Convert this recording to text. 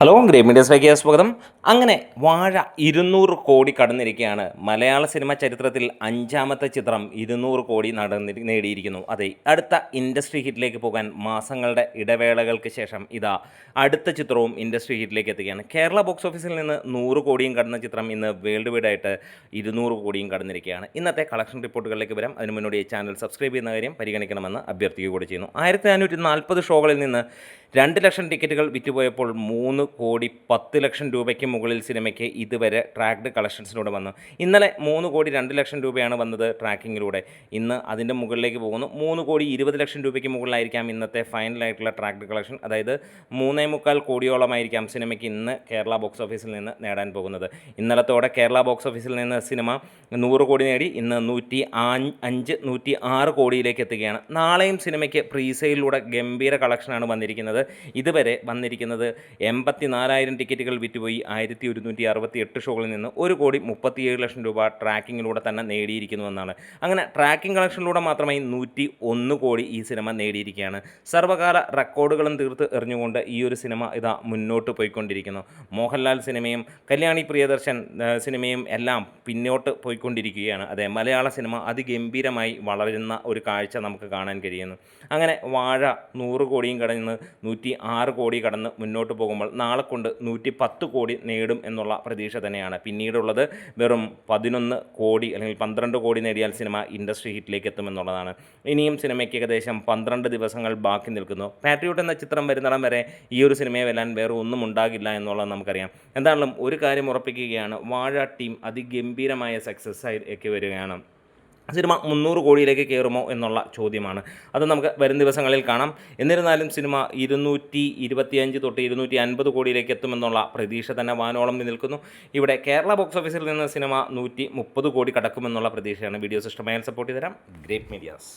Hello great മീഡിയസിലേക്ക് സ്വാഗതം. അങ്ങനെ വാഴ 200 കോടി കടന്നിരിക്കുകയാണ്. മലയാള സിനിമ ചരിത്രത്തിൽ അഞ്ചാമത്തെ ചിത്രം 200 കോടി നേടിയിരിക്കുന്നു. അതെ, അടുത്ത ഇൻഡസ്ട്രി ഹിറ്റിലേക്ക് പോകാൻ മാസങ്ങളുടെ ഇടവേളകൾക്ക് ശേഷം ഇതാ അടുത്ത ചിത്രവും ഇൻഡസ്ട്രി ഹിറ്റിലേക്ക് എത്തുകയാണ്. കേരള ബോക്സ് ഓഫീസിൽ നിന്ന് 100 കോടിയും കടന്ന ചിത്രം ഇന്ന് വേൾഡ് വൈഡ് ആയിട്ട് 200 കോടിയും കടന്നിരിക്കുകയാണ്. ഇന്നത്തെ കളക്ഷൻ റിപ്പോർട്ടുകളിലേക്ക് വരാം. അതിന് മുന്നോടി ചാനൽ സബ്സ്ക്രൈബ് ചെയ്യുന്ന കാര്യം പരിഗണിക്കണമെന്ന് അഭ്യർത്ഥിക്കുക കൂടി ചെയ്യുന്നു. 1540 ഷോകളിൽ നിന്ന് 2 ലക്ഷം ടിക്കറ്റുകൾ വിറ്റുപോയപ്പോൾ 3 കോടി 10 ലക്ഷം രൂപയ്ക്ക് മുകളിൽ സിനിമയ്ക്ക് ഇതുവരെ ട്രാക്ഡ് കളക്ഷൻസിലൂടെ വന്നു. ഇന്നലെ 3 കോടി 2 ലക്ഷം രൂപയാണ് വന്നത് ട്രാക്കിങ്ങിലൂടെ. ഇന്ന് അതിൻ്റെ മുകളിലേക്ക് പോകുന്നു. 3 കോടി 20 ലക്ഷം രൂപയ്ക്ക് മുകളിലായിരിക്കാം ഇന്നത്തെ ഫൈനലായിട്ടുള്ള ട്രാക്ഡ് കളക്ഷൻ. അതായത് 3.25 കോടിയോളമായിരിക്കാം സിനിമയ്ക്ക് ഇന്ന് കേരള ബോക്സ് ഓഫീസിൽ നിന്ന് നേടാൻ പോകുന്നത്. ഇന്നലത്തോടെ കേരള ബോക്സ് ഓഫീസിൽ നിന്ന് സിനിമ 100 കോടി നേടി. ഇന്ന് 106 കോടിയിലേക്ക് എത്തുകയാണ്. നാളെയും സിനിമയ്ക്ക് പ്രീസെയിലൂടെ ഗംഭീര കളക്ഷനാണ് വന്നിരിക്കുന്നത്. ഇതുവരെ വന്നിരിക്കുന്നത് 84,000 ടിക്കറ്റുകൾ വിറ്റുപോയി 1168 ഷോകളിൽ നിന്ന് 1 കോടി 37 ലക്ഷം രൂപ ട്രാക്കിങ്ങിലൂടെ തന്നെ നേടിയിരിക്കുന്നുവെന്നാണ്. അങ്ങനെ ട്രാക്കിംഗ് കളക്ഷനിലൂടെ മാത്രമായി 101 കോടി ഈ സിനിമ നേടിയിരിക്കുകയാണ്. സർവ്വകാല റെക്കോർഡുകളും തീർത്ത് എറിഞ്ഞുകൊണ്ട് ഈ ഒരു സിനിമ ഇതാ മുന്നോട്ട് പോയിക്കൊണ്ടിരിക്കുന്നു. മോഹൻലാൽ സിനിമയും കല്യാണി പ്രിയദർശൻ സിനിമയും എല്ലാം പിന്നോട്ട് പോയിക്കൊണ്ടിരിക്കുകയാണ്. അതെ, മലയാള സിനിമ അതിഗംഭീരമായി വളരുന്ന ഒരു കാഴ്ച നമുക്ക് കാണാൻ കഴിയുന്നു. അങ്ങനെ വാഴ 100 കോടിയും കടന്ന് 106 കോടി കടന്ന് മുന്നോട്ട് പോകുമ്പോൾ നാളെ കൊണ്ട് 110 കോടി നേടും എന്നുള്ള പ്രതീക്ഷ തന്നെയാണ്. പിന്നീടുള്ളത് വെറും 11 കോടി അല്ലെങ്കിൽ 12 കോടി നേടിയാൽ സിനിമ ഇൻഡസ്ട്രി ഹിറ്റിലേക്ക് എത്തുമെന്നുള്ളതാണ്. ഇനിയും സിനിമയ്ക്ക് ഏകദേശം 12 ദിവസങ്ങൾ ബാക്കി നിൽക്കുന്നു. പാട്രിയോട്ട് എന്ന ചിത്രം വരുന്നിടം വരെ ഈ ഒരു സിനിമയെ വെല്ലാൻ വേറെ ഒന്നും ഉണ്ടാകില്ല എന്നുള്ളത് നമുക്കറിയാം. എന്തായാലും ഒരു കാര്യം ഉറപ്പിക്കുകയാണ്, വാഴ ടീം അതിഗംഭീരമായ സക്സസ് ആയിട്ട് വരികയാണ്. സിനിമ 300 കോടിയിലേക്ക് കയറുമോ എന്നുള്ള ചോദ്യമാണ്. അത് നമുക്ക് വരും ദിവസങ്ങളിൽ കാണാം. എന്നിരുന്നാലും സിനിമ 225 തൊട്ട് 250 കോടിയിലേക്ക് എത്തുമെന്നുള്ള പ്രതീക്ഷ തന്നെ വാനോളം നിൽക്കുന്നു. ഇവിടെ കേരള ബോക്സ് ഓഫീസിൽ നിന്ന് സിനിമ 130 കോടി കടക്കുമെന്നുള്ള പ്രതീക്ഷയാണ്. വീഡിയോസ് ഇഷ്ടമായാൽ സപ്പോർട്ട് ചെയ്ത് തരാം. Great medias.